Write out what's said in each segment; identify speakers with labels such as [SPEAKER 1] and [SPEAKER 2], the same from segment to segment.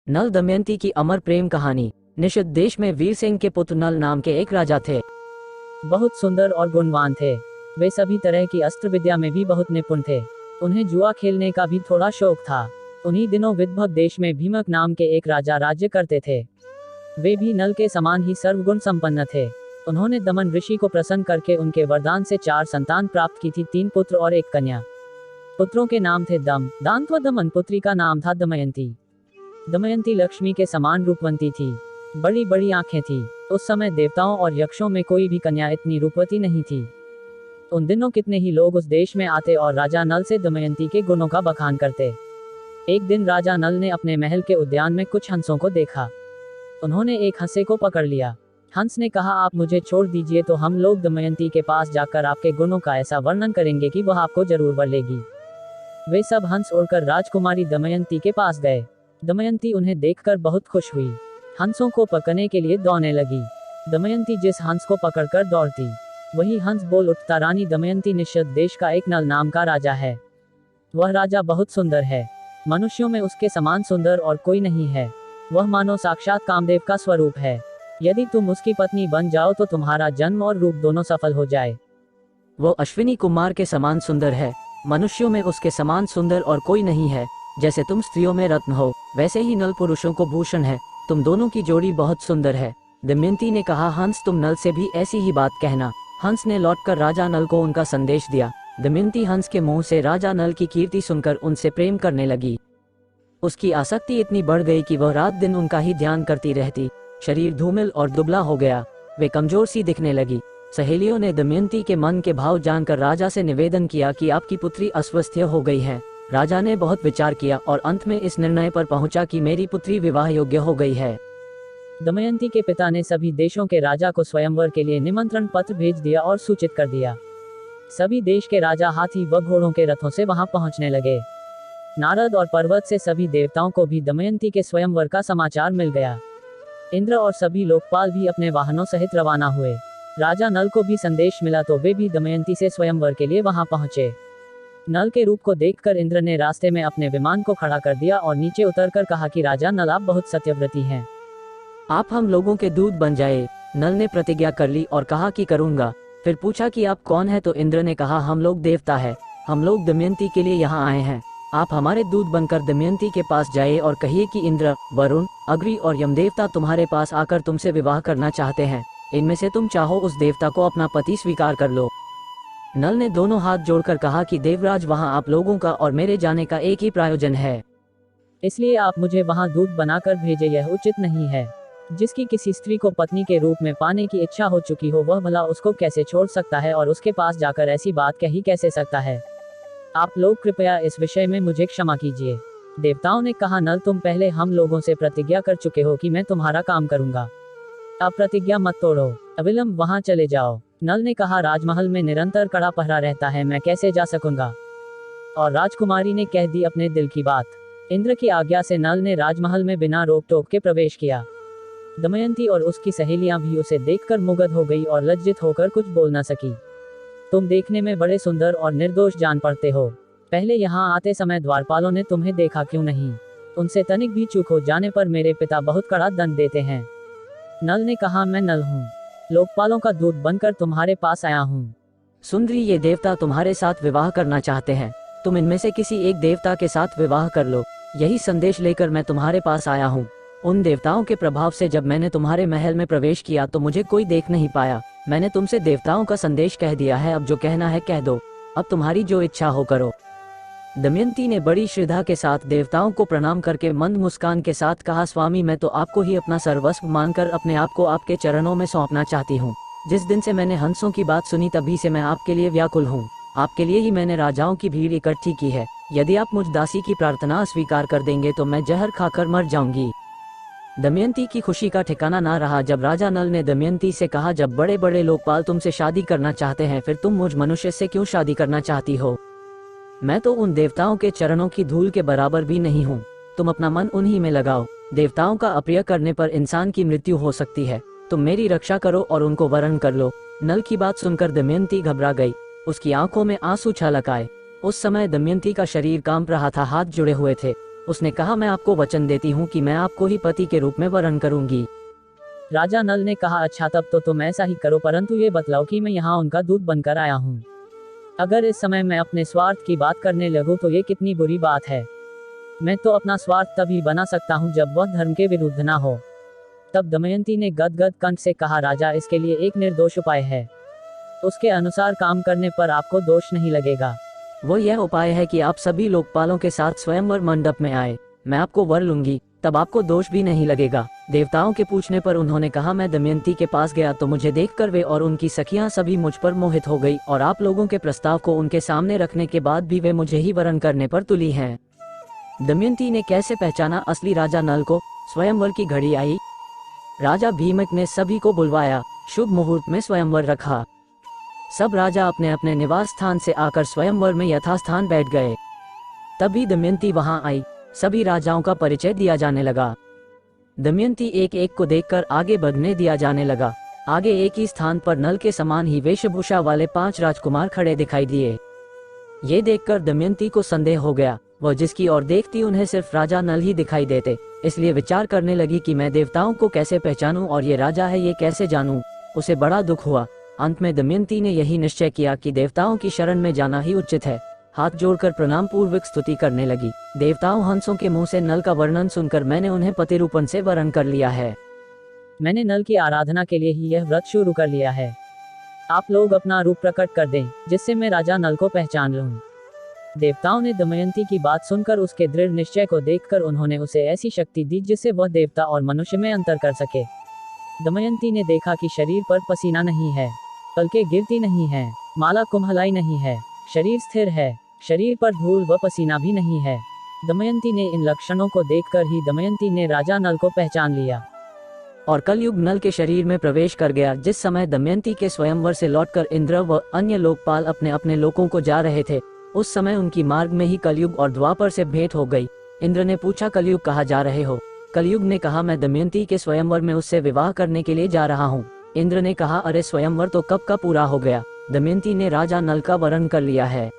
[SPEAKER 1] नल दमयंती की अमर प्रेम कहानी। निषद देश में वीरसेन के पुत्र नल नाम के एक राजा थे। बहुत सुंदर और गुणवान थे। वे सभी तरह की अस्त्र विद्या में भी बहुत निपुण थे। उन्हें जुआ खेलने का भी थोड़ा शौक था। उन्हीं दिनों विदर्भ देश में भीमक नाम के एक राजा राज्य करते थे। वे भी नल के समान ही सर्वगुण संपन्न थे। उन्होंने दमन ऋषि को प्रसन्न करके उनके वरदान से 4 संतान प्राप्त की थी, 3 पुत्र और 1 कन्या। पुत्रों के नाम थे दम, दांत व दमन। पुत्री का नाम था दमयंती। दमयंती लक्ष्मी के समान रूपवंती थी। बड़ी बड़ी आंखें थी। उस समय देवताओं और यक्षों में कोई भी कन्या इतनी रूपवती नहीं थी। उन दिनों कितने ही लोग उस देश में आते और राजा नल से दमयंती के गुणों का बखान करते। एक दिन राजा नल ने अपने महल के उद्यान में कुछ हंसों को देखा। उन्होंने एक हंसे को पकड़ लिया। हंस ने कहा, आप मुझे छोड़ दीजिए तो हम लोग दमयंती के पास जाकर आपके गुणों का ऐसा वर्णन करेंगे कि वह आपको जरूर वर लेगी। वे सब हंस उड़कर राजकुमारी दमयंती के पास गए। दमयंती उन्हें देखकर बहुत खुश हुई। हंसों को पकड़ने के लिए दौड़ने लगी। दमयंती जिस हंस को पकड़कर दौड़ती, वही हंस बोल उठता, रानी दमयंती निषद देश का एक नल नाम का राजा है। वह राजा बहुत सुंदर है। मनुष्यों में उसके समान सुंदर और कोई नहीं है। वह मानो साक्षात कामदेव का स्वरूप है। यदि तुम उसकी पत्नी बन जाओ तो तुम्हारा जन्म और रूप दोनों सफल हो जाए। वो अश्विनी कुमार के समान सुंदर है। मनुष्यों में उसके समान सुंदर और कोई नहीं है। जैसे तुम स्त्रियों में रत्न हो, वैसे ही नल पुरुषों को भूषण है। तुम दोनों की जोड़ी बहुत सुंदर है। दमयंती ने कहा, हंस तुम नल से भी ऐसी ही बात कहना। हंस ने लौटकर राजा नल को उनका संदेश दिया। दमयंती हंस के मुंह से राजा नल की कीर्ति सुनकर उनसे प्रेम करने लगी। उसकी आसक्ति इतनी बढ़ गई कि वह रात दिन उनका ही ध्यान करती रहती। शरीर धूमिल और दुबला हो गया। वे कमजोर सी दिखने लगी। सहेलियों ने दमयंती के मन के भाव जानकर राजा से निवेदन किया कि आपकी पुत्री अस्वस्थ हो गई है। राजा ने बहुत विचार किया और अंत में इस निर्णय पर पहुंचा कि मेरी पुत्री विवाह योग्य हो गई है। दमयंती के पिता ने सभी देशों के राजा को स्वयंवर के लिए निमंत्रण पत्र भेज दिया और सूचित कर दिया। सभी देश के राजा हाथी व घोड़ों के रथों से वहां पहुंचने लगे। नारद और पर्वत से सभी देवताओं को भी दमयंती के स्वयंवर का समाचार मिल गया। इंद्र और सभी लोकपाल भी अपने वाहनों सहित रवाना हुए। राजा नल को भी संदेश मिला तो वे भी दमयंती से स्वयंवर के लिए वहां पहुंचे। नल के रूप को देखकर इंद्र ने रास्ते में अपने विमान को खड़ा कर दिया और नीचे उतरकर कहा कि राजा नल, आप बहुत सत्यव्रती हैं। आप हम लोगों के दूत बन जाए। नल ने प्रतिज्ञा कर ली और कहा कि करूंगा। फिर पूछा कि आप कौन है तो इंद्र ने कहा, हम लोग देवता है। हम लोग दमयंती के लिए यहाँ आए हैं। आप हमारे दूत बनकर दमयंती के पास जाइए और कहिए कि इंद्र, वरुण, अग्नि और यमदेवता तुम्हारे पास आकर तुमसे विवाह करना चाहते हैं। इनमें से तुम चाहो उस देवता को अपना पति स्वीकार कर लो। नल ने दोनों हाथ जोड़कर कहा कि देवराज, वहां आप लोगों का और मेरे जाने का एक ही प्रयोजन है, इसलिए आप मुझे वहां दूत बनाकर भेजे। यह उचित नहीं है। जिसकी किसी स्त्री को पत्नी के रूप में पाने की इच्छा हो चुकी हो, वह भला उसको कैसे छोड़ सकता है और उसके पास जाकर ऐसी बात कही कैसे सकता है। आप लोग कृपया इस विषय में मुझे क्षमा कीजिए। देवताओं ने कहा, नल, तुम पहले हम लोगों से प्रतिज्ञा कर चुके हो कि मैं तुम्हारा काम करूंगा। अब प्रतिज्ञा मत तोड़ो, अविलंब वहां चले जाओ। नल ने कहा, राजमहल में निरंतर कड़ा पहरा रहता है, मैं कैसे जा सकूंगा। और राजकुमारी ने कह दी अपने दिल की बात। इंद्र की आज्ञा से नल ने राजमहल में बिना रोक टोक के प्रवेश किया। दमयंती और उसकी सहेलियां भी उसे देखकर मुग्ध हो गई और लज्जित होकर कुछ बोल न सकी। तुम देखने में बड़े सुंदर और निर्दोष जान पड़ते हो। पहले यहाँ आते समय द्वारपालों ने तुम्हें देखा क्यों नहीं? उनसे तनिक भी चूक हो जाने पर मेरे पिता बहुत कड़ा दंड देते हैं। नल ने कहा, मैं नल हूँ, लोकपालों का दूत बनकर तुम्हारे पास आया हूँ। सुंदरी, ये देवता तुम्हारे साथ विवाह करना चाहते हैं। तुम इनमें से किसी एक देवता के साथ विवाह कर लो। यही संदेश लेकर मैं तुम्हारे पास आया हूँ। उन देवताओं के प्रभाव से जब मैंने तुम्हारे महल में प्रवेश किया तो मुझे कोई देख नहीं पाया। मैंने तुमसे देवताओं का संदेश कह दिया है। अब जो कहना है कह दो। अब तुम्हारी जो इच्छा हो करो। दमयंती ने बड़ी श्रद्धा के साथ देवताओं को प्रणाम करके मंद मुस्कान के साथ कहा, स्वामी, मैं तो आपको ही अपना सर्वस्व मानकर अपने आप को आपके चरणों में सौंपना चाहती हूँ। जिस दिन से मैंने हंसों की बात सुनी तभी से मैं आपके लिए व्याकुल हूँ। आपके लिए ही मैंने राजाओं की भीड़ इकट्ठी की है। यदि आप मुझ दासी की प्रार्थना अस्वीकार कर देंगे तो मैं जहर खाकर मर जाऊंगी। दमयंती की खुशी का ठिकाना ना रहा जब राजा नल ने दमयंती से कहा, जब बड़े बड़े लोकपाल तुमसे शादी करना चाहते हैं, फिर तुम मुझ मनुष्य से क्यों शादी करना चाहती हो? मैं तो उन देवताओं के चरणों की धूल के बराबर भी नहीं हूँ। तुम अपना मन उन्हीं में लगाओ। देवताओं का अप्रिय करने पर इंसान की मृत्यु हो सकती है। तुम मेरी रक्षा करो और उनको वरण कर लो। नल की बात सुनकर दमयंती घबरा गई। उसकी आंखों में आंसू छलक आए। उस समय दमयंती का शरीर कांप रहा था, हाथ जुड़े हुए थे। उसने कहा, मैं आपको वचन देती हूँ कि मैं आपको ही पति के रूप में वरण करूंगी। राजा नल ने कहा, अच्छा तब तो तुम ऐसा ही करो, परंतु ये बतलाओ कि मैं यहाँ उनका दूत बनकर आया हूँ। अगर इस समय मैं अपने स्वार्थ की बात करने लगूँ तो ये कितनी बुरी बात है। मैं तो अपना स्वार्थ तभी बना सकता हूँ जब वह धर्म के विरुद्ध ना हो। तब दमयंती ने गदगद कंठ से कहा, राजा, इसके लिए एक निर्दोष उपाय है। उसके अनुसार काम करने पर आपको दोष नहीं लगेगा। वो यह उपाय है कि आप सभी लोकपालों के साथ स्वयंवर मंडप में आए। मैं आपको वर लूंगी, तब आपको दोष भी नहीं लगेगा। देवताओं के पूछने पर उन्होंने कहा, मैं दमयंती के पास गया तो मुझे देखकर वे और उनकी सखियां सभी मुझ पर मोहित हो गई, और आप लोगों के प्रस्ताव को उनके सामने रखने के बाद भी वे मुझे ही वरण करने पर तुली हैं। दमयंती ने कैसे पहचाना असली राजा नल को? स्वयंवर की घड़ी आई। राजा भीमक ने सभी को बुलवाया। शुभ मुहूर्त में स्वयंवर रखा। सब राजा अपने अपने निवास स्थान से आकर स्वयंवर में यथास्थान बैठ गए। तभी दमयंती वहां आई। सभी राजाओं का परिचय दिया जाने लगा। दमयंती एक एक को देखकर आगे बढ़ने दिया जाने लगा। आगे एक ही स्थान पर नल के समान ही वेशभूषा वाले 5 राजकुमार खड़े दिखाई दिए। ये देखकर दमयंती को संदेह हो गया। वह जिसकी ओर देखती उन्हें सिर्फ राजा नल ही दिखाई देते, इसलिए विचार करने लगी कि मैं देवताओं को कैसे पहचानूं और ये राजा है ये कैसे जानूं। उसे बड़ा दुख हुआ। अंत में दमयंती ने यही निश्चय किया कि देवताओं की शरण में जाना ही उचित है। हाथ जोड़कर प्रणाम पूर्वक स्तुति करने लगी। देवताओं, हंसों के मुंह से नल का वर्णन सुनकर मैंने उन्हें पति रूपन से वरण कर लिया है। मैंने नल की आराधना के लिए ही यह व्रत शुरू कर लिया है। आप लोग अपना रूप प्रकट कर दें, जिससे मैं राजा नल को पहचान लूं। देवताओं ने दमयंती की बात सुनकर उसके दृढ़ निश्चय को देखकर उन्होंने उसे ऐसी शक्ति दी जिससे वह देवता और मनुष्य में अंतर कर सके। दमयंती ने देखा कि शरीर पर पसीना नहीं है, पलकें गिरती नहीं है, माला कुम्हलाई नहीं है, शरीर स्थिर है, शरीर पर धूल व पसीना भी नहीं है। दमयंती ने इन लक्षणों को देखकर ही दमयंती ने राजा नल को पहचान लिया और कलयुग नल के शरीर में प्रवेश कर गया। जिस समय दमयंती के स्वयंवर से लौटकर इंद्र व अन्य लोकपाल अपने अपने लोकों को जा रहे थे, उस समय उनकी मार्ग में ही कलयुग और द्वापर से भेंट हो गई। इंद्र ने पूछा, कलयुग कहाँ जा रहे हो? कलयुग ने कहा, मैं दमयंती के स्वयंवर में उससे विवाह करने के लिए जा रहा हूँ। इंद्र ने कहा, अरे स्वयंवर तो कब का पूरा हो गया, दमयंती ने राजा नल का वरण कर लिया है,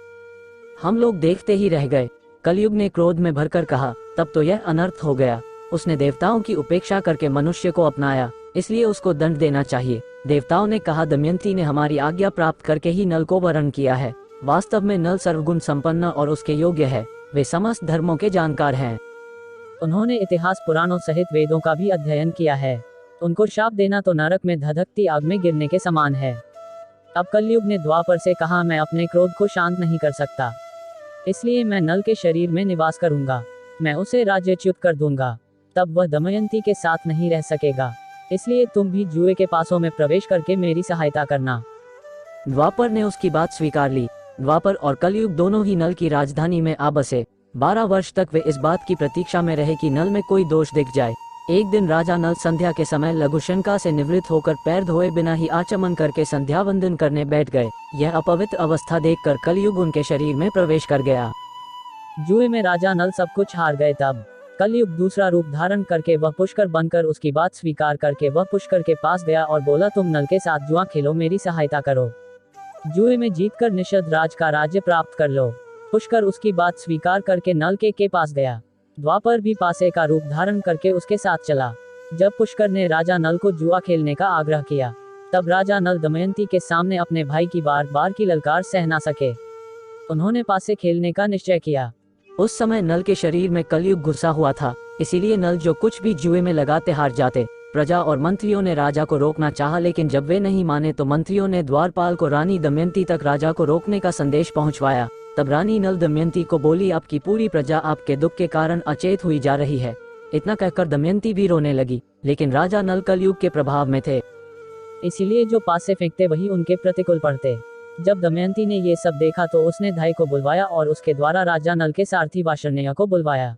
[SPEAKER 1] हम लोग देखते ही रह गए। कलयुग ने क्रोध में भरकर कहा, तब तो यह अनर्थ हो गया। उसने देवताओं की उपेक्षा करके मनुष्य को अपनाया, इसलिए उसको दंड देना चाहिए। देवताओं ने कहा, दमयंती ने हमारी आज्ञा प्राप्त करके ही नल को वरण किया है। वास्तव में नल सर्वगुण संपन्न और उसके योग्य है। वे समस्त धर्मों के जानकार हैं। उन्होंने इतिहास, पुराणों सहित वेदों का भी अध्ययन किया है। उनको शाप देना तो नरक में धधकती आग में गिरने के समान है। अब कलयुग ने द्वापर से कहा, मैं अपने क्रोध को शांत नहीं कर सकता, इसलिए मैं नल के शरीर में निवास करूंगा। मैं उसे राज्यच्युत कर दूंगा, तब वह दमयंती के साथ नहीं रह सकेगा। इसलिए तुम भी जुए के पासों में प्रवेश करके मेरी सहायता करना। द्वापर ने उसकी बात स्वीकार ली। द्वापर और कलयुग दोनों ही नल की राजधानी में आ बसे। 12 वर्ष तक वे इस बात की प्रतीक्षा में रहे कि नल में कोई दोष दिख जाए। एक दिन राजा नल संध्या के समय लघुशंका से निवृत्त होकर पैर धोए बिना ही आचमन करके संध्या वंदन करने बैठ गए। यह अपवित्र अवस्था देखकर कलयुग उनके शरीर में प्रवेश कर गया। जुए में राजा नल सब कुछ हार गए। तब कलयुग दूसरा रूप धारण करके वह पुष्कर बनकर उसकी बात स्वीकार करके वह पुष्कर के पास गया और बोला, तुम नल के साथ जुआ खेलो, मेरी सहायता करो। जुए में जीतकर निषद राज का राज्य प्राप्त कर लो। पुष्कर उसकी बात स्वीकार करके नल के पास गया। द्वापर भी पासे का रूप धारण करके उसके साथ चला। जब पुष्कर ने राजा नल को जुआ खेलने का आग्रह किया, तब राजा नल दमयंती के सामने अपने भाई की बार बार की ललकार सह ना सके। उन्होंने पासे खेलने का निश्चय किया। उस समय नल के शरीर में कलयुग घुसा हुआ था, इसीलिए नल जो कुछ भी जुए में लगाते हार जाते। प्रजा और मंत्रियों ने राजा को रोकना चाहा, लेकिन जब वे नहीं माने तो मंत्रियों ने द्वारपाल को रानी दमयंती तक राजा को रोकने का संदेश पहुंचवाया। तब रानी नल दमयंती को बोली, आपकी पूरी प्रजा आपके दुख के कारण अचेत हुई जा रही है। इतना कहकर दमयंती भी रोने लगी, लेकिन राजा नल कलयुग के प्रभाव में थे, इसीलिए जो पासे फेंकते वही उनके प्रतिकूल पड़ते। जब दमयंती ने ये सब देखा तो उसने धाई को बुलवाया और उसके द्वारा राजा नल के सारथी वार्ष्णेय को बुलवाया।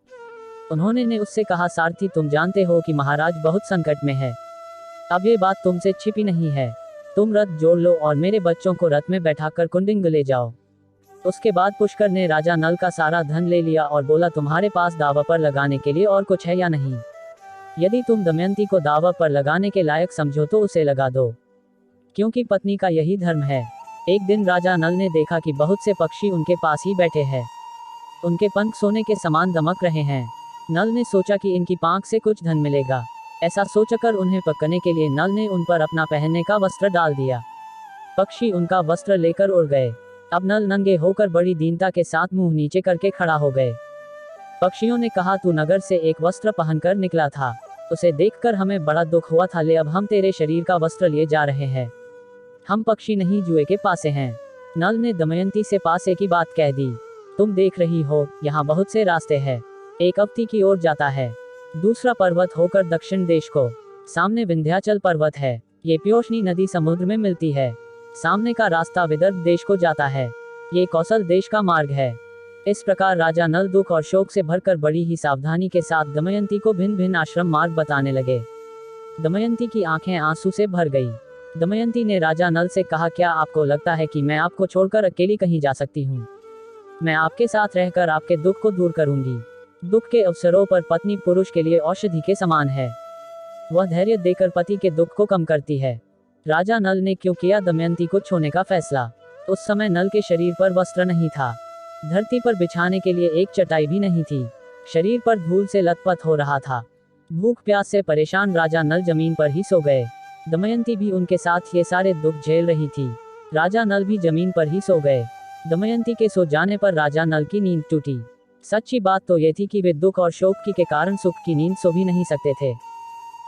[SPEAKER 1] उन्होंने ने उससे कहा, सारथी, तुम जानते हो कि महाराज बहुत संकट में है। अब ये बात तुमसे छिपी नहीं है। तुम रथ जोड़ लो और मेरे बच्चों को रथ में बैठाकर कुंडिंग ले जाओ। उसके बाद पुष्कर ने राजा नल का सारा धन ले लिया और बोला, तुम्हारे पास दावा पर लगाने के लिए और कुछ है या नहीं? यदि तुम दमयंती को दावा पर लगाने के लायक समझो तो उसे लगा दो, क्योंकि पत्नी का यही धर्म है। एक दिन राजा नल ने देखा कि बहुत से पक्षी उनके पास ही बैठे हैं। उनके पंख सोने के समान दमक रहे हैं। नल ने सोचा कि इनकी पांख से कुछ धन मिलेगा। ऐसा सोचकर उन्हें पकड़ने के लिए नल ने उन पर अपना पहनने का वस्त्र डाल दिया। पक्षी उनका वस्त्र लेकर उड़ गए। अब नल नंगे होकर बड़ी दीनता के साथ मुंह नीचे करके खड़ा हो गए। पक्षियों ने कहा, तू नगर से एक वस्त्र पहनकर निकला था, उसे देखकर हमें बड़ा दुख हुआ था, ले अब हम तेरे शरीर का वस्त्र लिए जा रहे हैं। हम पक्षी नहीं, जुए के पासे हैं। नल ने दमयंती से पासे की बात कह दी। तुम देख रही हो, यहाँ बहुत से रास्ते हैं। एक अवती की ओर जाता है, दूसरा पर्वत होकर दक्षिण देश को, सामने विंध्याचल पर्वत है, ये प्योष्णी नदी समुद्र में मिलती है। सामने का रास्ता विदर्भ देश को जाता है, ये कौशल देश का मार्ग है। इस प्रकार राजा नल दुख और शोक से भरकर बड़ी ही सावधानी के साथ दमयंती को भिन्न भिन्न आश्रम मार्ग बताने लगे। दमयंती की आंखें आंसू से भर गई। दमयंती ने राजा नल से कहा, क्या आपको लगता है कि मैं आपको छोड़कर अकेली कहीं जा सकती हूँ? मैं आपके साथ रहकर आपके दुख को दूर करूंगी। दुख के अवसरों पर पत्नी पुरुष के लिए औषधि के समान है, वह धैर्य देकर पति के दुख को कम करती है। राजा नल ने क्यों किया दमयंती को छोड़ने का फैसला? उस समय नल के शरीर पर वस्त्र नहीं था, धरती पर बिछाने के लिए एक चटाई भी नहीं थी, शरीर पर धूल से लथपथ हो रहा था। भूख प्यास से परेशान राजा नल जमीन पर ही सो गए। दमयंती भी उनके साथ ये सारे दुख झेल रही थी। राजा नल भी जमीन पर ही सो गए। दमयंती के सो जाने पर राजा नल की नींद टूटी। सच्ची बात तो ये थी कि वे दुख और शोक के कारण सुख की नींद सो भी नहीं सकते थे।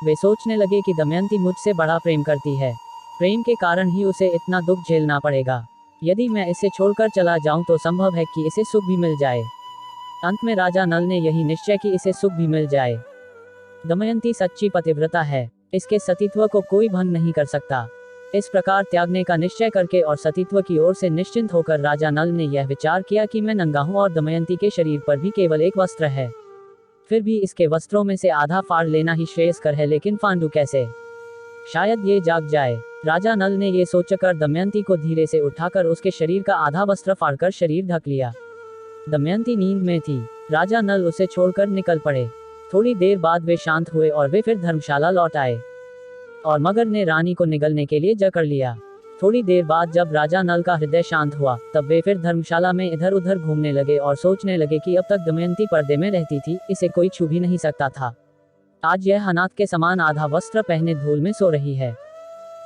[SPEAKER 1] वे सोचने लगे कि दमयंती मुझसे बड़ा प्रेम करती है, प्रेम के कारण ही उसे इतना दुख झेलना पड़ेगा। यदि मैं इसे छोड़कर चला जाऊं तो संभव है कि इसे सुख भी मिल जाए। अंत में राजा नल ने यही निश्चय कि इसे सुख भी मिल जाए। दमयंती सच्ची पतिव्रता है, इसके सतीत्व को कोई भंग नहीं कर सकता। इस प्रकार त्यागने का निश्चय करके और सतीत्व की ओर से निश्चिंत होकर राजा नल ने यह विचार किया कि मैं नंगा हूं और दमयंती के शरीर पर भी केवल एक वस्त्र है, फिर भी इसके वस्त्रों में से आधा फाड़ लेना ही श्रेयस्कर है, लेकिन फांडू कैसे? शायद ये जाग जाए। राजा नल ने ये सोचकर दमयंती को धीरे से उठाकर उसके शरीर का आधा वस्त्र फाड़कर शरीर ढक लिया। दमयंती नींद में थी। राजा नल उसे छोड़कर निकल पड़े। थोड़ी देर बाद वे शांत हुए और वे फिर धर्मशाला लौट आए और मगर ने रानी को निगलने के लिए जकड़ लिया। थोड़ी देर बाद जब राजा नल का हृदय शांत हुआ, तब वे फिर धर्मशाला में इधर उधर घूमने लगे और सोचने लगे कि अब तक दमयंती पर्दे में रहती थी, इसे कोई छू भी नहीं सकता था। आज यह अनाथ के समान आधा वस्त्र पहने धूल में सो रही है।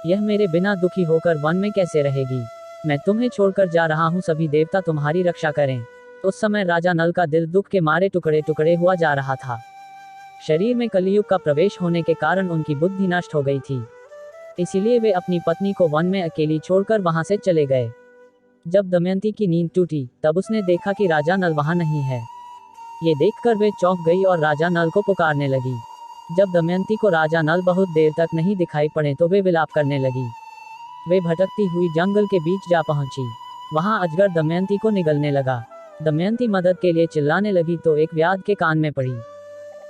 [SPEAKER 1] यह मेरे बिना दुखी होकर वन में कैसे रहेगी? मैं तुम्हें छोड़कर जा रहा हूँ, सभी देवता तुम्हारी रक्षा करें। उस समय राजा नल का दिल दुख के मारे टुकड़े टुकड़े हुआ जा रहा था। शरीर में कलियुग का प्रवेश होने के कारण उनकी बुद्धि नष्ट हो गई थी, इसीलिए वे अपनी पत्नी को वन में अकेली छोड़कर वहां से चले गए। जब दमयंती की नींद टूटी, तब उसने देखा कि राजा नल वहां नहीं है। ये देखकर वे चौंक गई और राजा नल को पुकारने लगी। जब दमयंती को राजा नल बहुत देर तक नहीं दिखाई पड़े तो वे विलाप करने लगी। वे भटकती हुई जंगल के बीच जा पहुंची। वहां अजगर दमयंती को निगलने लगा। दमयंती मदद के लिए चिल्लाने लगी तो एक व्याध के कान में पड़ी।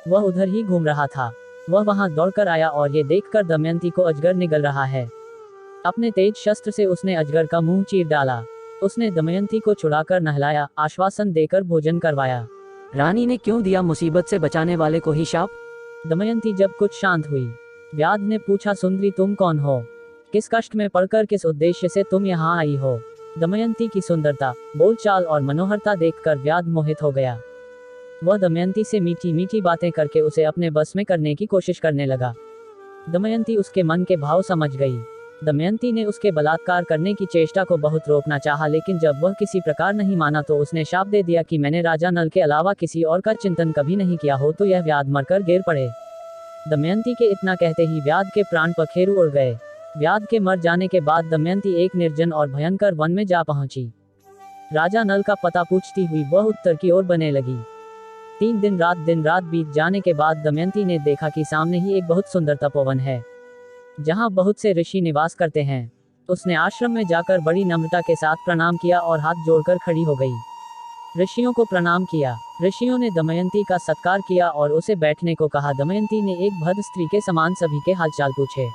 [SPEAKER 1] वह उधर ही घूम रहा था। वह वहां दौड़कर आया और ये देखकर दमयंती को अजगर निगल रहा है। अपने तेज शस्त्र से उसने अजगर का मुंह चीर डाला। उसने दमयंती को छुड़ाकर नहलाया, आश्वासन देकर भोजन करवाया।
[SPEAKER 2] रानी ने क्यों दिया मुसीबत से बचाने वाले को ही शाप?
[SPEAKER 1] दमयंती जब कुछ शांत हुई, व्याध ने पूछा, सुंदरी तुम कौन हो? किस कष्ट में पड़कर किस उद्देश्य से तुम यहाँ आई हो? दमयंती की सुंदरता, बोलचाल और मनोहरता देखकर व्याध मोहित हो गया। वह दमयंती से मीठी मीठी बातें करके उसे अपने बस में करने की कोशिश करने लगा। दमयंती उसके मन के भाव समझ गई। दमयंती ने उसके बलात्कार करने की चेष्टा को बहुत रोकना चाहा, लेकिन जब वह किसी प्रकार नहीं माना तो उसने शाप दे दिया कि मैंने राजा नल के अलावा किसी और का चिंतन कभी नहीं किया हो तो यह व्याध मरकर गिर पड़े। दमयंती के इतना कहते ही व्याध के प्राण पखेरु उड़ गए। व्याध के मर जाने के बाद दमयंती एक निर्जन और भयंकर वन में जा पहुंची। राजा नल का पता पूछती हुई वह उत्तर की ओर बने लगी। 3 दिन रात बीत जाने के बाद दमयंती ने देखा कि सामने ही एक बहुत सुंदर तपोवन है, जहां बहुत से ऋषि निवास करते हैं। उसने आश्रम में जाकर बड़ी नम्रता के साथ प्रणाम किया और हाथ जोड़कर खड़ी हो गई। ऋषियों को प्रणाम किया। ऋषियों ने दमयंती का सत्कार किया और उसे बैठने को कहा। दमयंती ने एक भद्र स्त्री के समान सभी के हालचाल पूछे।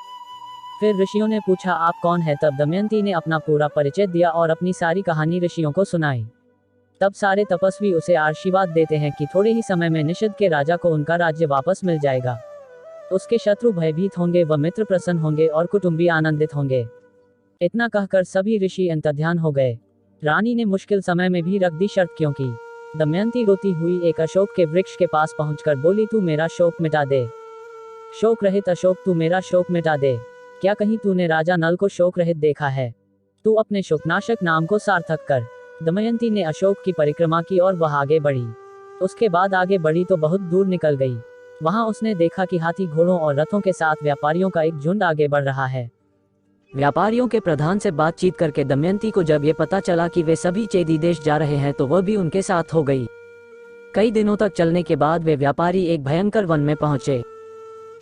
[SPEAKER 1] फिर ऋषियों ने पूछा, आप कौन है? तब दमयंती ने अपना पूरा परिचय दिया और अपनी सारी कहानी ऋषियों को सुनाई। तब सारे तपस्वी उसे आशीर्वाद देते हैं कि थोड़े ही समय में निषद के राजा को उनका राज्य वापस मिल जाएगा। उसके शत्रु भयभीत होंगे, व मित्र प्रसन्न होंगे और कुटुंबी आनंदित होंगे। इतना कहकर सभी ऋषि अंतर्ध्यान हो गए। रानी ने मुश्किल समय में भी रख दी शर्त, क्योंकि दमयंती रोती हुई एक अशोक के वृक्ष के पास पहुंचकर बोली, तू मेरा शोक मिटा दे। शोक रहित अशोक, तू मेरा शोक मिटा दे। क्या कहीं तूने राजा नल को शोक रहित देखा है? तू अपने शोकनाशक नाम को सार्थक कर। दमयंती ने अशोक की परिक्रमा की और वह आगे बढ़ी। उसके बाद आगे बढ़ी तो बहुत दूर निकल गई। वहां उसने देखा कि हाथी, घोड़ों और रथों के साथ व्यापारियों का एक झुंड आगे बढ़ रहा है।
[SPEAKER 2] व्यापारियों के प्रधान से बातचीत करके दमयंती को जब ये पता चला कि वे सभी चेदी देश जा रहे हैं तो वह भी उनके साथ हो गई। कई दिनों तक चलने के बाद वे व्यापारी एक भयंकर वन में पहुंचे।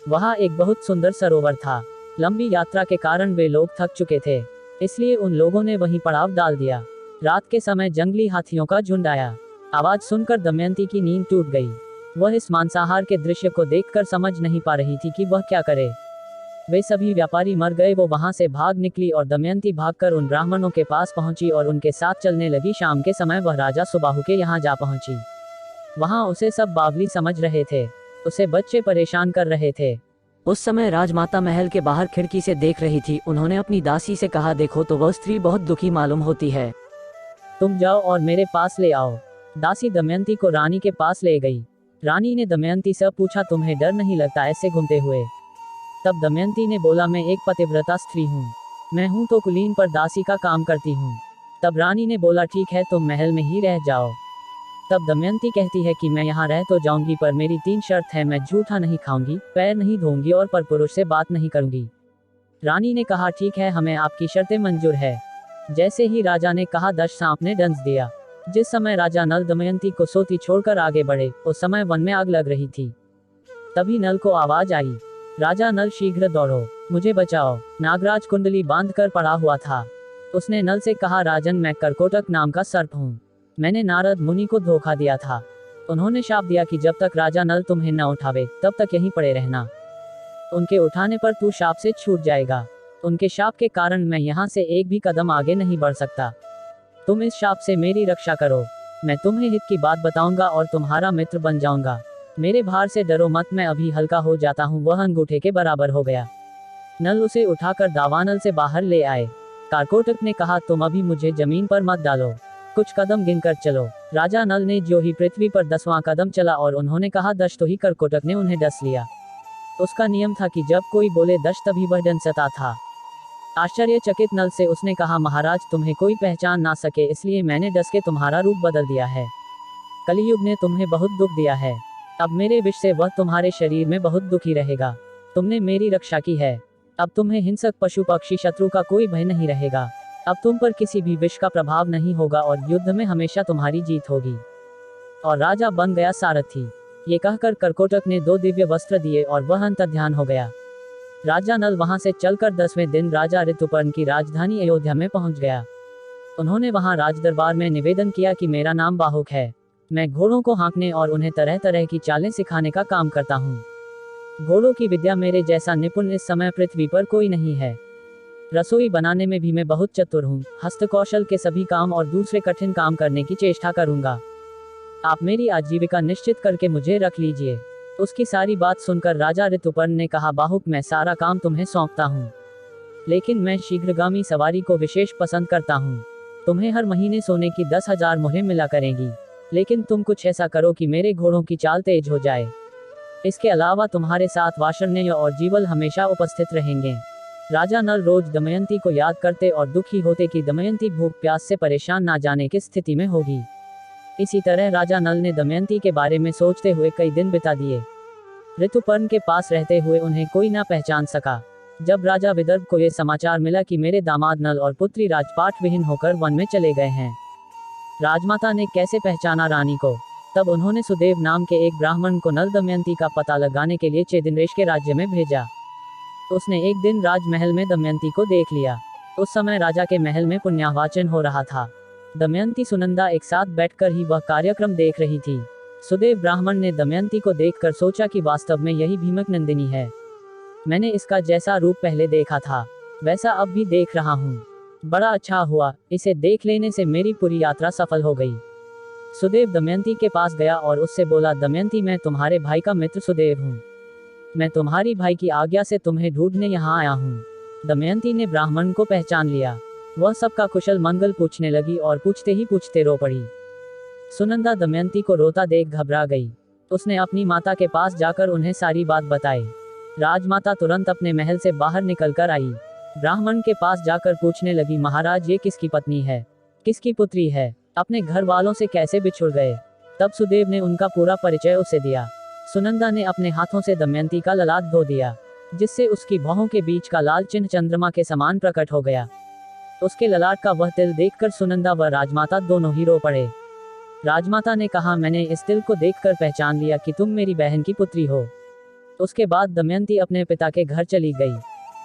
[SPEAKER 1] वहां एक बहुत सुंदर सरोवर था। लंबी यात्रा के कारण वे लोग थक चुके थे, इसलिए उन लोगों ने वहीं पड़ाव डाल दिया। रात के समय जंगली हाथियों का झुंड आया। आवाज सुनकर दमयंती की नींद टूट गई। वह इस मांसाहार के दृश्य को देखकर समझ नहीं पा रही थी कि वह क्या करे। वे सभी व्यापारी मर गए। वो वहां से भाग निकली और दमयंती भागकर उन ब्राह्मणों के पास पहुंची और उनके साथ चलने लगी। शाम के समय वह राजा सुबाहु के यहाँ जा पहुंची। वहां उसे सब बावली समझ रहे थे। उसे बच्चे परेशान कर रहे थे।
[SPEAKER 2] उस समय राजमाता महल के बाहर खिड़की से देख रही थी। उन्होंने अपनी दासी से कहा, देखो तो वह स्त्री बहुत दुखी मालूम होती है।
[SPEAKER 1] तुम जाओ और मेरे पास ले आओ। दासी दमयंती को रानी के पास ले गई। रानी ने दमयंती से पूछा, तुम्हें डर नहीं लगता ऐसे घूमते हुए? तब दमयंती ने बोला, मैं एक पतिव्रता स्त्री हूँ। मैं हूँ तो कुलीन पर दासी का काम करती हूँ। तब रानी ने बोला, ठीक है तुम महल में ही रह जाओ। तब दमयंती कहती है कि मैं यहाँ रह तो जाऊंगी पर मेरी 3 शर्त है। मैं झूठा नहीं खाऊंगी, पैर नहीं धोऊंगी और परपुरुष से बात नहीं करूंगी। रानी ने कहा, ठीक है हमें आपकी शर्तें मंजूर है। जैसे ही राजा ने कहा, 10 सांप ने डंस दिया। जिस समय राजा नल दमयंती को सोती छोड़कर आगे बढ़े उस समय वन में आग लग रही थी। तभी नल को आवाज आई, राजा नल शीघ्र दौड़ो, मुझे बचाओ। नागराज कुंडली बांधकर पड़ा हुआ था। उसने नल से कहा, राजन मैं करकोटक नाम का सर्प हूँ। मैंने नारद मुनि को धोखा दिया था। उन्होंने शाप दिया कि जब तक राजा नल तुम्हें न उठावे तब तक यहीं पड़े रहना। उनके उठाने पर तू शाप से छूट जाएगा। उनके शाप के कारण मैं यहाँ से एक भी कदम आगे नहीं बढ़ सकता। तुम इस शाप से मेरी रक्षा करो। मैं तुम्हें हित की बात बताऊंगा और तुम्हारा मित्र बन जाऊंगा। मेरे भार से डरो मत, मैं अभी हल्का हो जाता हूँ। वह अंगूठे के बराबर हो गया। नल उसे उठाकर दावानल से बाहर ले आए। कारकोटक ने कहा, तुम अभी मुझे जमीन पर मत डालो, कुछ कदम गिनकर चलो। राजा नल ने जो ही पृथ्वी पर 10वां कदम चला और उन्होंने कहा 10 तो ही करकोटक ने उन्हें डस लिया। उसका नियम था कि जब कोई बोले 10 तभी वह डंसता था। आश्चर्यचकित नल से उसने कहा, महाराज तुम्हें कोई पहचान ना सके इसलिए मैंने डस के तुम्हारा रूप बदल दिया है। कलियुग ने तुम्हें बहुत दुख दिया है। अब मेरे विष से वह तुम्हारे शरीर में बहुत दुखी रहेगा। तुमने मेरी रक्षा की है। अब तुम्हें हिंसक पशु पक्षी शत्रु का कोई भय नहीं रहेगा। अब तुम पर किसी भी विष का प्रभाव नहीं होगा और युद्ध में हमेशा तुम्हारी जीत होगी। और राजा बन गया सारथी। ये कहकर करकोटक ने 2 दिव्य वस्त्र दिए और वह अंतर्ध्यान हो गया। राजा नल वहां से चलकर 10वें दिन राजा ऋतुपर्ण की राजधानी अयोध्या में पहुंच गया। उन्होंने वहां राजदरबार में निवेदन किया कि मेरा नाम बाहुक है। मैं घोड़ों को हाँकने और उन्हें तरह तरह की चालें सिखाने का काम करता हूँ। घोड़ों की विद्या मेरे जैसा निपुण इस समय पृथ्वी पर कोई नहीं है। रसोई बनाने में भी मैं बहुत चतुर हूँ। हस्तकौशल के सभी काम और दूसरे कठिन काम करने की चेष्टा करूंगा। आप मेरी आजीविका निश्चित करके मुझे रख लीजिए। उसकी सारी बात सुनकर राजा ऋतुपर्ण ने कहा, बाहुक मैं सारा काम तुम्हें सौंपता हूँ, लेकिन मैं शीघ्रगामी सवारी को विशेष पसंद करता हूँ। तुम्हें हर महीने सोने की 10,000 मुहरें मिला करेंगी, लेकिन तुम कुछ ऐसा करो कि मेरे घोड़ों की चाल तेज हो जाए। इसके अलावा तुम्हारे साथ वाषण्य और जीवल हमेशा उपस्थित रहेंगे। राजा नल रोज दमयंती को याद करते और दुखी होते कि दमयंती भूख प्यास से परेशान ना जाने की स्थिति में होगी। इसी तरह राजा नल ने दमयंती के बारे में सोचते हुए कई दिन बिता दिए। ऋतुपर्ण के पास रहते हुए उन्हें कोई ना पहचान सका। जब राजा विदर्भ को यह समाचार मिला कि मेरे दामाद नल और पुत्री राजपाट विहीन होकर वन में चले गए हैं, राजमाता ने कैसे पहचाना रानी को। तब उन्होंने सुदेव नाम के एक ब्राह्मण को नल दमयंती का पता लगाने के लिए चेदिनरेश के राज्य में भेजा। उसने एक दिन राजमहल में दमयंती को देख लिया। उस समय राजा के महल में पुण्याहवाचन हो रहा था। दमयंती सुनंदा एक साथ बैठकर ही वह कार्यक्रम देख रही थी। सुदेव ब्राह्मण ने दमयंती को देखकर सोचा कि वास्तव में यही भीमक नंदिनी है। मैंने इसका जैसा रूप पहले देखा था वैसा अब भी देख रहा हूँ। बड़ा अच्छा हुआ, इसे देख लेने से मेरी पूरी यात्रा सफल हो गई। सुदेव दमयंती के पास गया और उससे बोला, दमयंती मैं तुम्हारे भाई का मित्र सुदेव हूँ। मैं तुम्हारी भाई की आज्ञा से तुम्हें ढूंढने यहाँ आया हूँ। दमयंती ने ब्राह्मण को पहचान लिया। वह सबका कुशल मंगल पूछने लगी और पूछते ही पूछते रो पड़ी। सुनंदा दमयंती को रोता देख घबरा गई। उसने अपनी माता के पास जाकर उन्हें सारी बात बताई। राजमाता तुरंत अपने महल से बाहर निकलकर आई। ब्राह्मण के पास जाकर पूछने लगी, महाराज ये किसकी पत्नी है, किसकी पुत्री है, अपने घर वालों से कैसे बिछुड़ गए। तब सुदेव ने उनका पूरा परिचय उसे दिया। सुनंदा ने अपने हाथों से दमयंती का ललाट धो दिया, जिससे उसकी भौहों के बीच का लाल चिन्ह चंद्रमा के समान प्रकट हो गया। उसके ललाट का वह तिल देखकर सुनंदा व राजमाता दोनों ही रो पड़े। राजमाता ने कहा, मैंने इस तिल को देखकर पहचान लिया कि तुम मेरी बहन की पुत्री हो। उसके बाद दमयंती अपने पिता के घर चली गई।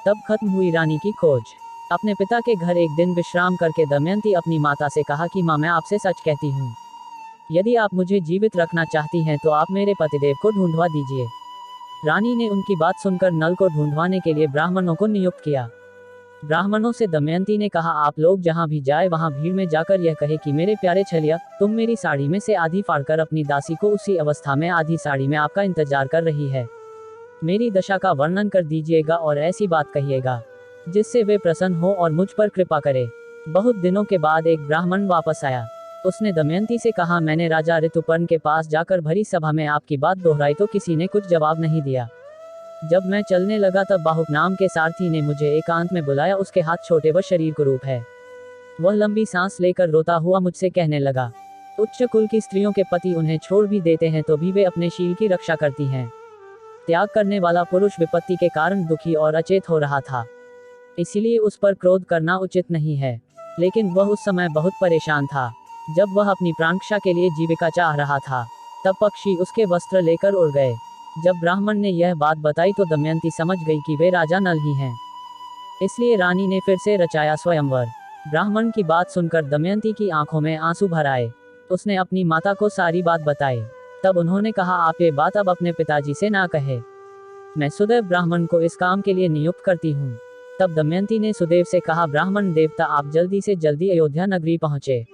[SPEAKER 1] तब खत्म हुई रानी की खोज। अपने पिता के घर एक दिन विश्राम करके दमयंती अपनी माता से कहा कि माँ, मैं आपसे सच कहती हूँ, यदि आप मुझे जीवित रखना चाहती हैं तो आप मेरे पतिदेव को ढूंढवा दीजिए। रानी ने उनकी बात सुनकर नल को ढूंढवाने के लिए ब्राह्मणों को नियुक्त किया। ब्राह्मणों से दमयंती ने कहा, आप लोग जहाँ भी जाए वहाँ भीड़ में जाकर यह कहे कि मेरे प्यारे छलिया, तुम मेरी साड़ी में से आधी फाड़कर अपनी दासी को उसी अवस्था में आधी साड़ी में आपका इंतजार कर रही है। मेरी दशा का वर्णन कर दीजिएगा और ऐसी बात कहिएगा जिससे वे प्रसन्न हो और मुझ पर कृपा करे। बहुत दिनों के बाद एक ब्राह्मण वापस आया। उसने दमयंती से कहा, मैंने राजा ऋतुपर्ण के पास जाकर भरी सभा में आपकी बात दोहराई तो किसी ने कुछ जवाब नहीं दिया। जब मैं चलने लगा तब बाहुक नाम के सारथी ने मुझे एकांत में बुलाया। उसके हाथ छोटे व शरीर कुरूप है। वह लंबी सांस लेकर रोता हुआ मुझसे कहने लगा, उच्च कुल की स्त्रियों के पति उन्हें छोड़ भी देते हैं तो भी वे अपने शील की रक्षा करती हैं। त्याग करने वाला पुरुष विपत्ति के कारण दुखी और अचेत हो रहा था, इसलिए उस पर क्रोध करना उचित नहीं है। लेकिन वह उस समय बहुत परेशान था। जब वह अपनी प्राणरक्षा के लिए जीविका चाह रहा था तब पक्षी उसके वस्त्र लेकर उड़ गए। जब ब्राह्मण ने यह बात बताई तो दमयंती समझ गई कि वे राजा नल ही हैं। इसलिए रानी ने फिर से रचाया स्वयंवर। ब्राह्मण की बात सुनकर दमयंती की आंखों में आंसू भर आए। उसने अपनी माता को सारी बात बताई। तब उन्होंने कहा, आप ये बात अब अपने पिताजी से ना कहे, मैं सुदेव ब्राह्मण को इस काम के लिए नियुक्त करती हूँ। तब दमयंती ने सुदेव से कहा, ब्राह्मण देवता, आप जल्दी से जल्दी अयोध्या नगरी पहुँचे।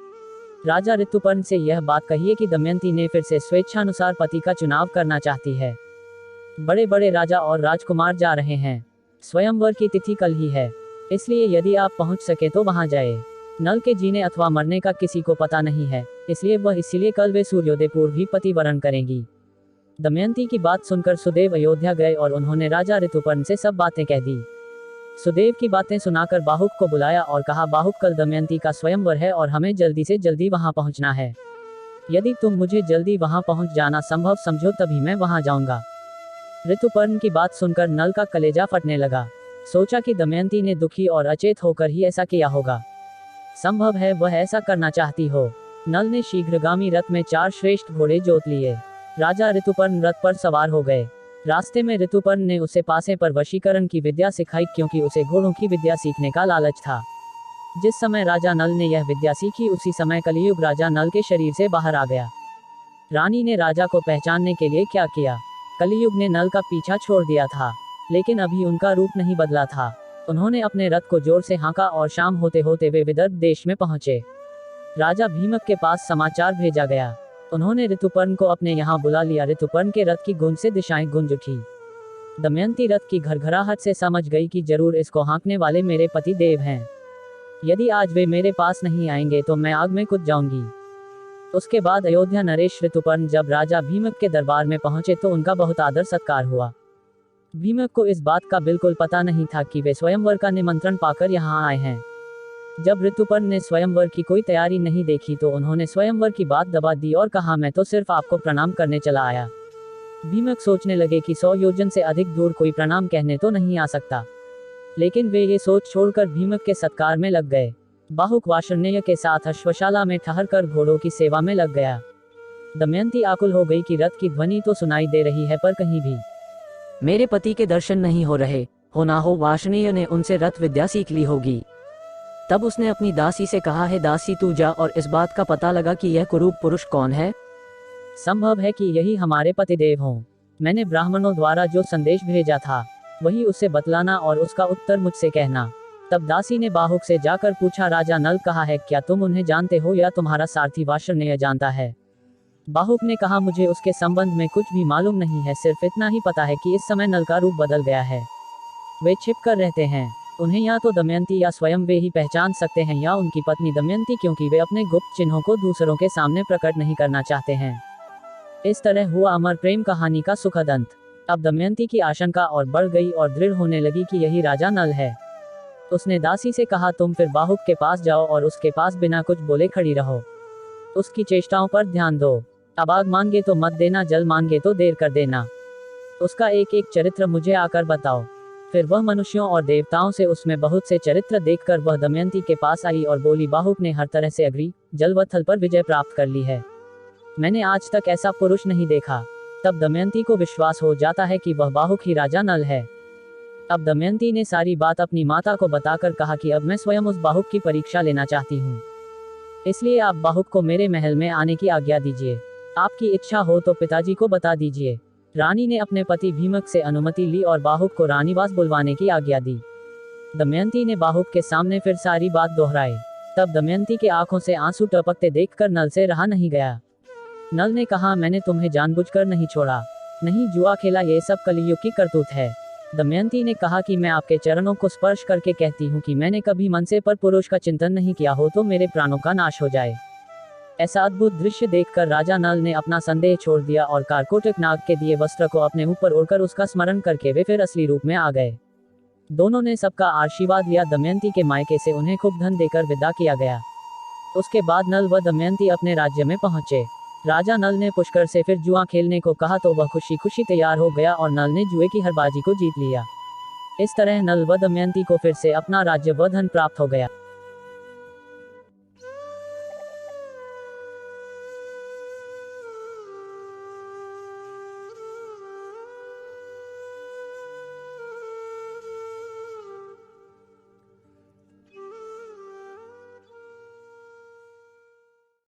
[SPEAKER 1] राजा ऋतुपर्ण से यह बात कहिए कि दमयंती ने फिर से स्वेच्छानुसार पति का चुनाव करना चाहती है। बड़े बड़े राजा और राजकुमार जा रहे हैं। स्वयंवर की तिथि कल ही है, इसलिए यदि आप पहुंच सके तो वहां जाए। नल के जीने अथवा मरने का किसी को पता नहीं है, इसलिए कल वे सूर्योदय पूर्व ही पति वरण करेंगी। दमयंती की बात सुनकर सुदेव अयोध्या गए और उन्होंने राजा ऋतुपर्ण से सब बातें कह दी। सुदेव की बातें सुनाकर बाहुक को बुलाया और कहा, बाहुक, कल दमयंती का स्वयंवर है और हमें जल्दी से जल्दी वहां पहुंचना है। यदि तुम मुझे जल्दी वहां पहुंच जाना संभव समझो तभी मैं वहां जाऊंगा। ऋतुपर्ण की बात सुनकर नल का कलेजा फटने लगा। सोचा कि दमयंती ने दुखी और अचेत होकर ही ऐसा किया होगा। संभव है वह ऐसा करना चाहती हो। नल ने शीघ्रगामी रथ में 4 श्रेष्ठ घोड़े जोत लिए। राजा ऋतुपर्ण रथ पर सवार हो गए। रास्ते में ऋतुपर्ण ने उसे पासे पर वशीकरण की विद्या सिखाई, क्योंकि उसे घोड़ों की विद्या सीखने का लालच था। जिस समय राजा नल ने यह विद्या सीखी उसी समय कलियुग राजा नल के शरीर से बाहर आ गया। रानी ने राजा को पहचानने के लिए क्या किया? कलियुग ने नल का पीछा छोड़ दिया था, लेकिन अभी उनका रूप नहीं बदला था। उन्होंने अपने रथ को जोर से हाँका और शाम होते होते वे विदर्भ देश में पहुंचे। राजा भीमक के पास समाचार भेजा गया। उन्होंने ऋतुपर्ण को अपने यहाँ बुला लिया। ऋतुपर्ण के रथ की गूंज से दिशाएं गूंज उठी। दमयंती रथ की घरघराहट से समझ गई कि जरूर इसको हाँकने वाले मेरे पति देव हैं। यदि आज वे मेरे पास नहीं आएंगे तो मैं आग में कूद जाऊंगी। उसके बाद अयोध्या नरेश ऋतुपर्ण जब राजा भीमक के दरबार में पहुंचे तो उनका बहुत आदर सत्कार हुआ। भीमक को इस बात का बिल्कुल पता नहीं था कि वे स्वयंवर का निमंत्रण पाकर यहाँ आए हैं। जब ऋतुपर्ण ने स्वयंवर की कोई तैयारी नहीं देखी तो उन्होंने स्वयंवर की बात दबा दी और कहा, मैं तो सिर्फ आपको प्रणाम करने चला आया। भीमक सोचने लगे कि 100 योजन से अधिक दूर कोई प्रणाम कहने तो नहीं आ सकता, लेकिन वे ये सोच छोड़कर भीमक के सत्कार में लग गए। बाहुक वार्ष्णेय के साथ अश्वशाला में ठहरकर घोड़ों की सेवा में लग गया। दमयंती आकुल हो गई कि रथ की ध्वनि तो सुनाई दे रही है पर कहीं भी
[SPEAKER 2] मेरे पति के दर्शन नहीं हो रहे। हो ना हो वार्ष्णेय ने उनसे रथ विद्या सीख ली होगी। तब उसने अपनी दासी से कहा, है दासी तू जा और इस बात का पता लगा कि यह कुरूप पुरुष कौन है।
[SPEAKER 1] संभव है कि यही हमारे पतिदेव हों। मैंने ब्राह्मणों द्वारा जो संदेश भेजा था वही उसे बतलाना और उसका उत्तर मुझसे कहना। तब दासी ने बाहुक से जाकर पूछा, राजा नल कहाँ है? क्या तुम उन्हें जानते हो या तुम्हारा सारथी वार्ष्णेय जानता है? बाहुक ने कहा, मुझे उसके संबंध में कुछ भी मालूम नहीं है, सिर्फ इतना ही पता है कि इस समय नल का रूप बदल गया है। वे छिप कर रहते हैं। उन्हें या तो दमयंती या स्वयं वे ही पहचान सकते हैं या उनकी पत्नी दमयंती, क्योंकि वे अपने गुप्त चिन्हों को दूसरों के सामने प्रकट नहीं करना चाहते हैं। इस तरह हुआ अमर प्रेम कहानी का सुखद अंत। अब दमयंती की आशंका और बढ़ गई और दृढ़ होने लगी कि यही राजा नल है। उसने दासी से कहा, तुम फिर बाहुक के पास जाओ और उसके पास बिना कुछ बोले खड़ी रहो। उसकी चेष्टाओं पर ध्यान दो। अब आग मांगे तो मत देना, जल मांगे तो देर कर देना। उसका एक एक चरित्र मुझे आकर बताओ। फिर वह मनुष्यों और देवताओं से उसमें बहुत से चरित्र देखकर वह दमयंती के पास आई और बोली, बाहुक ने हर तरह से अग्नि, जल व थल पर विजय प्राप्त कर ली है। मैंने आज तक ऐसा पुरुष नहीं देखा। तब दमयंती को विश्वास हो जाता है कि वह बाहुक ही राजा नल है। अब दमयंती ने सारी बात अपनी माता को बताकर कहा कि अब मैं स्वयं उस बाहुक की परीक्षा लेना चाहती हूँ, इसलिए आप बाहुक को मेरे महल में आने की आज्ञा दीजिए। आपकी इच्छा हो तो पिताजी को बता दीजिए। रानी ने अपने पति भीमक से अनुमति ली और बाहुक को रानीवास बुलवाने की आज्ञा दी। दमयंती ने बाहुक के सामने फिर सारी बात दोहराई। तब दमयंती के आंखों से आंसू टपकते देखकर नल से रहा नहीं गया। नल ने कहा, मैंने तुम्हें जानबूझकर नहीं छोड़ा, नहीं जुआ खेला, ये सब कलियुग की करतूत है। दमयंती ने कहा कि मैं आपके चरणों को स्पर्श करके कहती हूँ कि मैंने कभी मन से पर पुरुष का चिंतन नहीं किया हो तो मेरे प्राणों का नाश हो जाए। ऐसा अद्भुत दृश्य देखकर राजा नल ने अपना संदेह छोड़ दिया और कारकोटक नाग के दिए वस्त्र को अपने ऊपर ओढ़कर उसका स्मरण करके वे फिर असली रूप में आ गए। दोनों ने सबका आशीर्वाद लिया। दमयंती के मायके से उन्हें खूब धन देकर विदा किया गया। उसके बाद नल व दमयंती अपने राज्य में पहुंचे। राजा नल ने पुष्कर से फिर जुआ खेलने को कहा तो वह खुशी खुशी तैयार हो गया और नल ने जुए की हर बाजी को जीत लिया। इस तरह नल व दमयंती को फिर से अपना राज्य व धन प्राप्त हो गया।